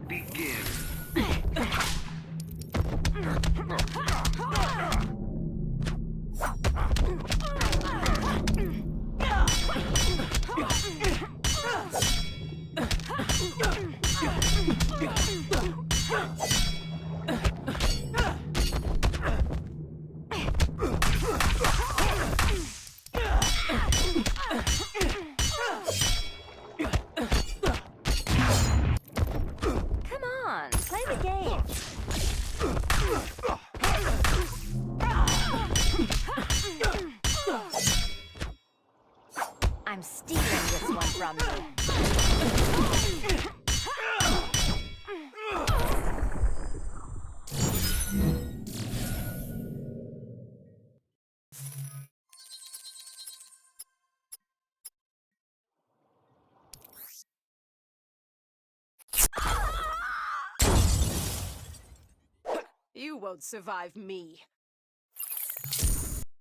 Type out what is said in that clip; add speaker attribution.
Speaker 1: Begin.
Speaker 2: Come on, play the game. I'm stealing this one from you.
Speaker 3: You won't survive me.